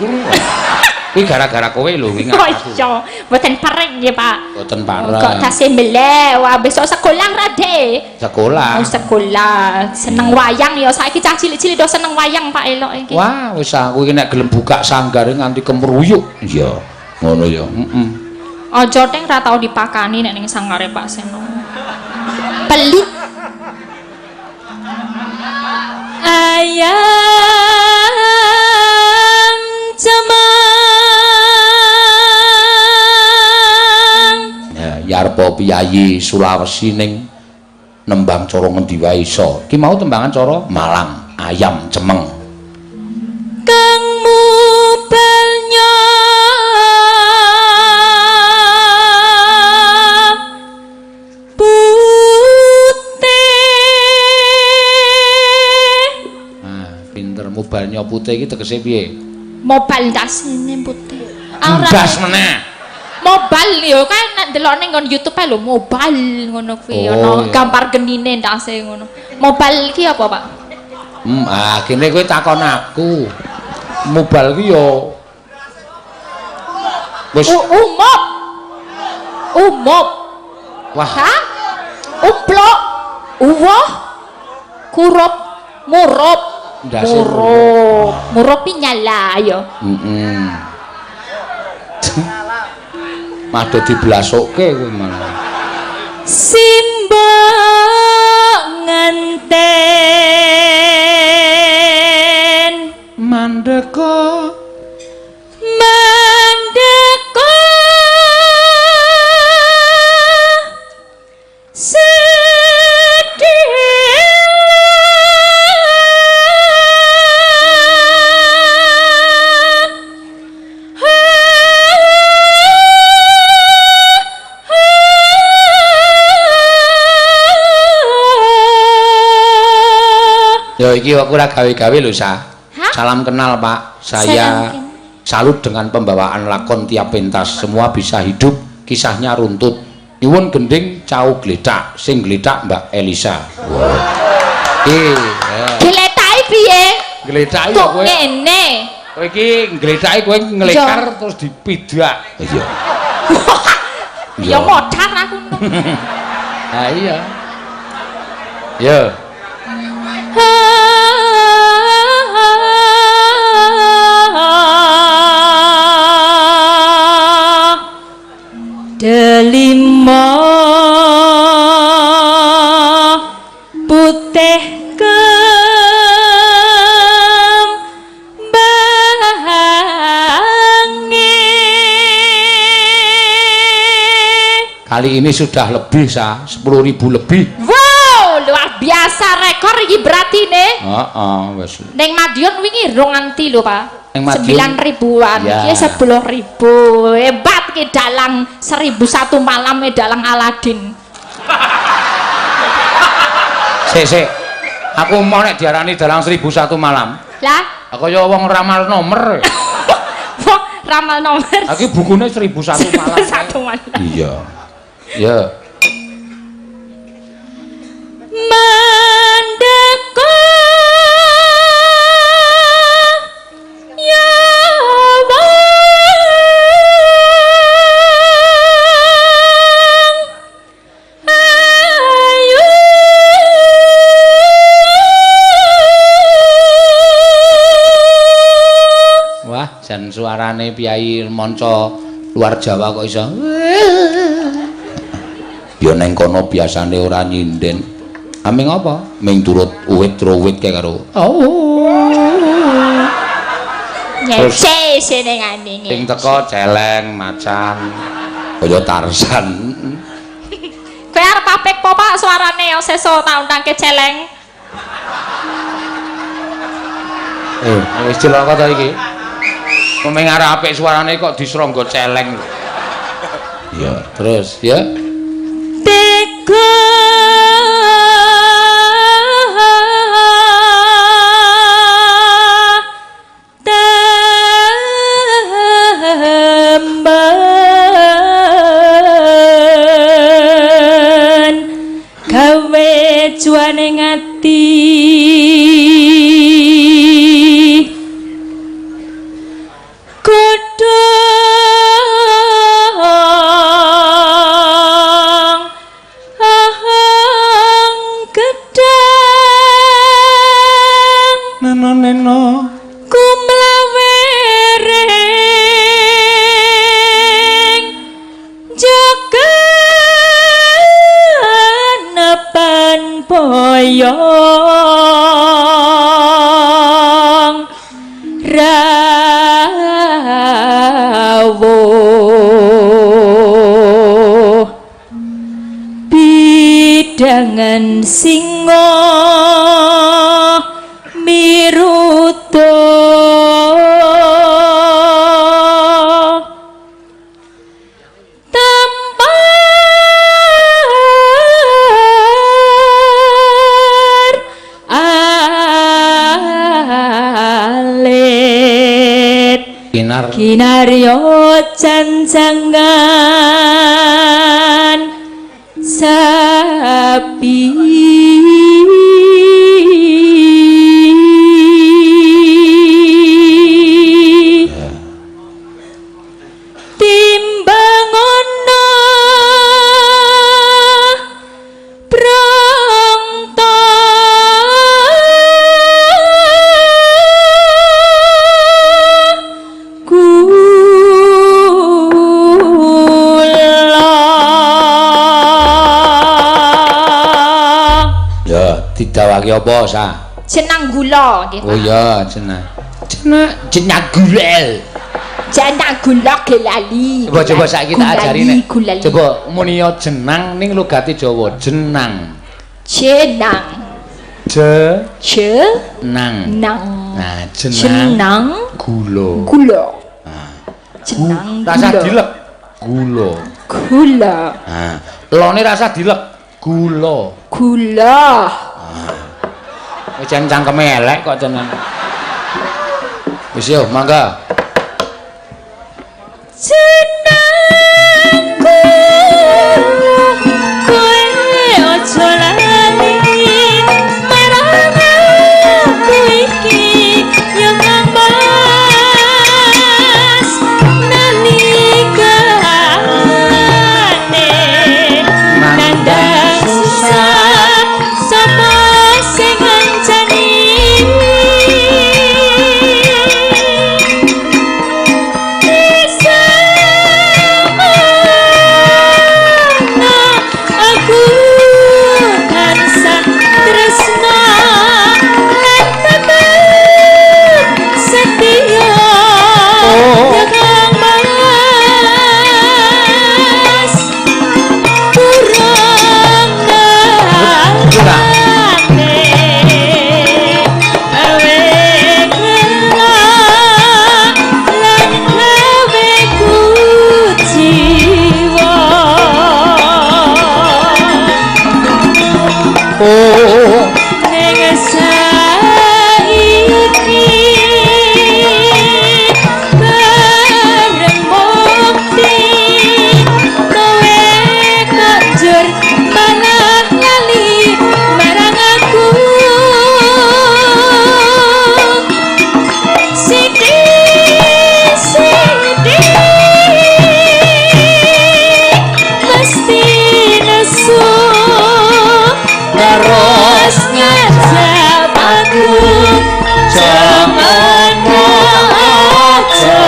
Kuwi gara-gara kowe lho wingi. Oh iya, mboten pareng nggih, Pak. Mboten pareng. Kok tasih melek, wah besok sekolah ra, Dek. Sekolah. Oh, sekolah. Seneng wayang ya, saiki cah cilik-cilik do seneng wayang, Pak elok iki. Wah, wis aku iki nek gelem buka sanggare nganti kemruyuk. Iya, ngono ya. Heeh. Aja teng ra tau dipakani nek ning sanggare Pak Seno. Pelit. Ayam Jamal Yarpo Piyayi Sulawesi ning nembang cara ngendi wae iso. Ki mau tembangan cara Malang, ayam cemeng. Kang mubelnya putih. Nah, pinter mobalnya putih iki tegese piye? Mobal dasine putih. Ndas meneh. Mobile yo kan nek delok ning YouTube ae lho mobile ngono kuwi ana gambar genine ndase ngono. Mobile ki apa, Pak? Kene kowe takon aku. Mobile ki yo Wis. Umup. Umup. Wah. Hah? Uplok. Uwoh. Kurup. Murup. Ndase Murup. Murup iki nyala ya. Heeh. Mado diblasukke kuwi malah. Simbok nganten Mandeka mandeka Ya iki aku ora gawe-gawe lho, Sa. Hah? Salam kenal, Pak. Saya salut dengan pembawaan lakon tiap pentas. Semua bisa hidup, kisahnya runtut. Nyuwun gending cau gletak, sing gletak Mbak Elisa. Gletaki piye? Gletak ya Kok kowe. ngene? Kowe iki gletake kowe nglekar terus dipidak. Iya. Ya modar aku. Ha iya. Ya. Delima putih kembange. Kali ini sudah lebih, Sa. 10.000 lebih. Wow, luar biasa rekor iki berarti nih. Heeh, wis. Neng Madiun wingi rong nganti lho, Pak. Neng Madiun? 9.000-an. Ya. Iki 10.000. Hebat ki dalang 1001 malam dalang Aladin. Sik. Aku mau nek diarani dalang 1001 malam. Lah, Aku ya wong ramal nomor. wong ramal nomor. Aku bukune 1001 malam. 1001 malam. Iya. Ya. Mandeka ya wong ayu Wah, jan suarane Piai Monco luar Jawa kok iso. Ya neng kono biasane ora nyinden. Aming apa? Ming turut uwit-uwit kae karo. nyece senengane. Sing teko celeng, macan, kaya Tarsan. Kowe arep apik po Pak suarane yo seso tak undangke celeng. Wis celaka ta iki? Pemeng arep apik suarane kok disronggo celeng. Ya, terus ya. Tega temben gawe juane ngati godhong ahang gedang Neno kumlawering jaga nepan boyong rawuh bidangan singo miruto tampar alit kinar kinaryo janjangan sapi didawake apa sa? Jenang gula nggih. Oh iya, jenang. Jenang gulel. Jenang gula gelali. Coba saiki tak ajari nek. Gulali. Coba muni jenang ning logate Jawa, jenang. Jenang. Nang. Nah, jenang gula. Nah. Jenang rasa dilek gula. Nah, lone rasa dilek gula. Wis jan cangkeme elek kok jeneng. Wis yo, mangga. Jenang kowe ojo lali marang aku iki yo ngambas nalikane nandang susah sapa sing ngancani aku tansah tresna lan tetep setia Kang Mas kurang nane awe kena lan gawe ku jiwa. Ning saiki bareng mukti kowe kok jur malah lali marang aku Sidi mesti nesu terus ngajak aku jangan aja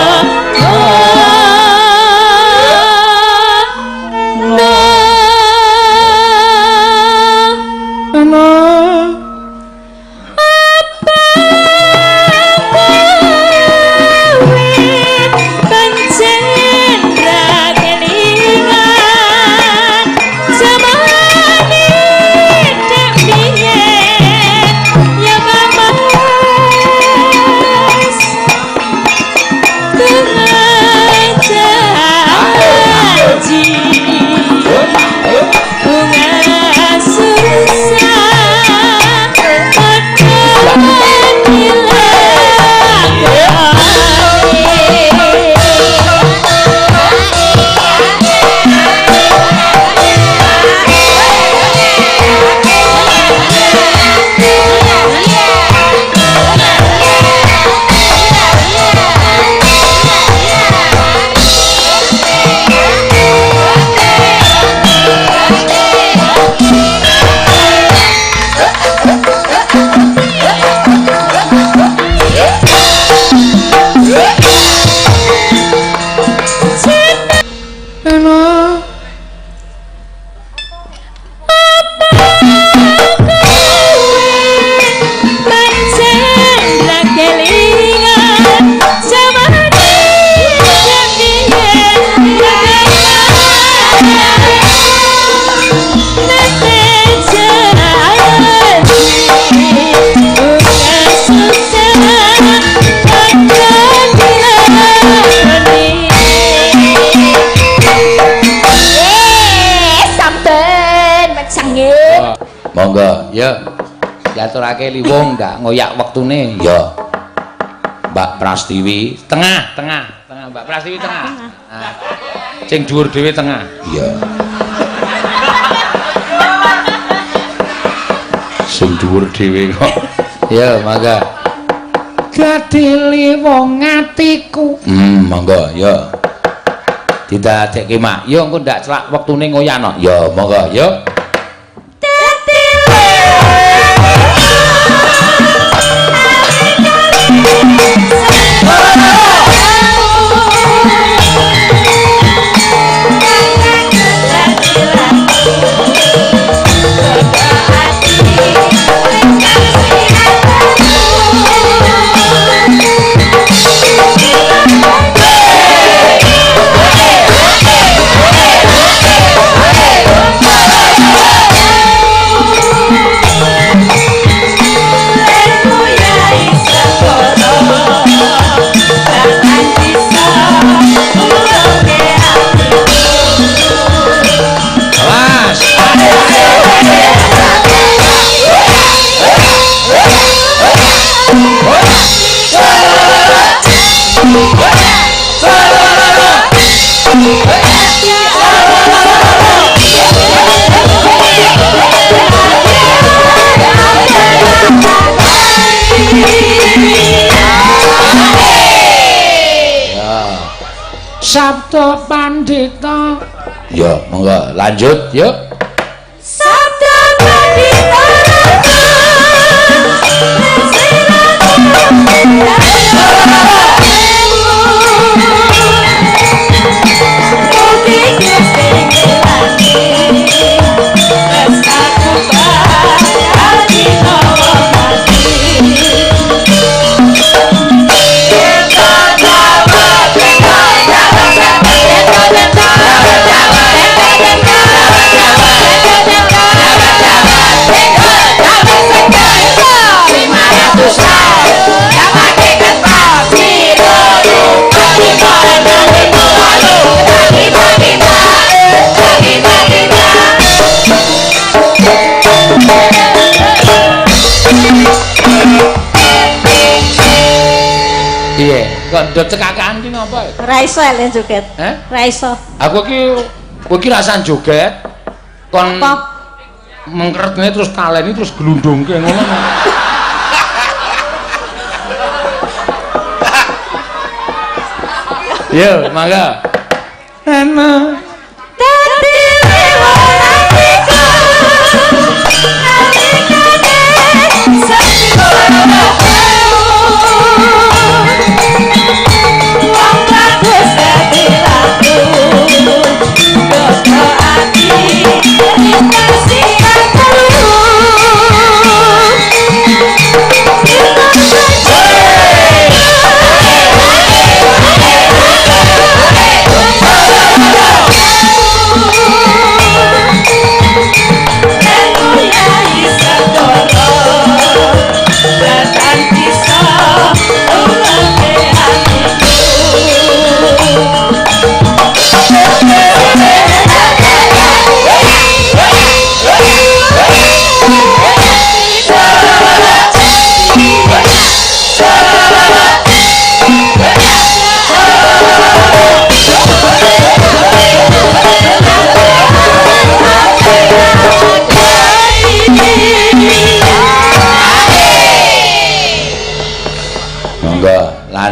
Monggo, ya. Diaturake liwung ndak ngoyak wektune, ya. Mbak Prastiwi tengah, Mbak Prastiwi tengah. Nah. Sing dhuwur dhewe tengah. Iya. Sing dhuwur dhewe kok. Ya, mangga. Gadili wong atiku. Monggo, ya. Didadekke mak. Ya engko ndak celak wektune ngoyakno. Ya, monggo, ya. Hati Sabda Pandita. Ya, monggo lanjut yuk. Sabda Pandita. Iya, kok ndok cekakan ki ngapa? Ora iso le joget. Ora iso. Aku ki rasan joget. Kon Apa? mengkretne terus kaleni terus glundungke ngono. Yo, mangga. Ana Dadi liwanatika.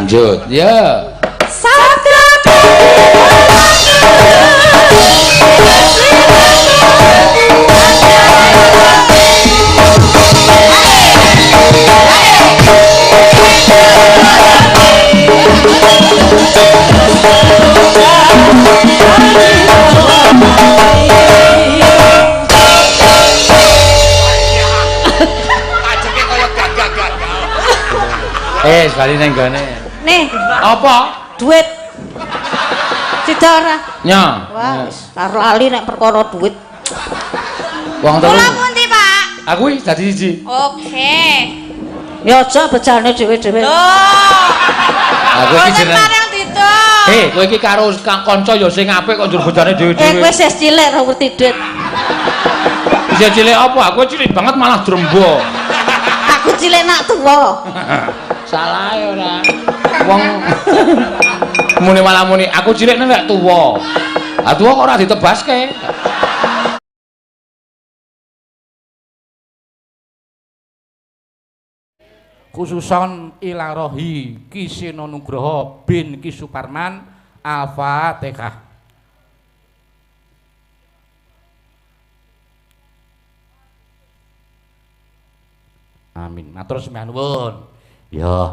lanjut ya. Sekali neng gane. Nih, Apa? duit. Tidak ora. Nya. Wah, karo lali nek perkara duit. Wong telu. Kula pundi, Pak? Aku iki dadi siji. Oke. Ya aja bejane dhewe-dhewe. Aku iki jeneng. Bareng didol. Kowe iki karo kanca ya sing apik kok njur bojane dhewe-dhewe. Kowe wis cilik ora ngerti duit. Bisa cilik apa? Aku cilik banget malah drembo. Aku cilik nak tuwa. Salah ya ora. Wong muni malah muni aku cilik nek tuwa. Ah tuwa kok ora ditebaske. Khususon ilarohi Kiseno Nugroho bin Ki Suparman Al-Fatihah. Amin. Matur sembah nuwun. Ya.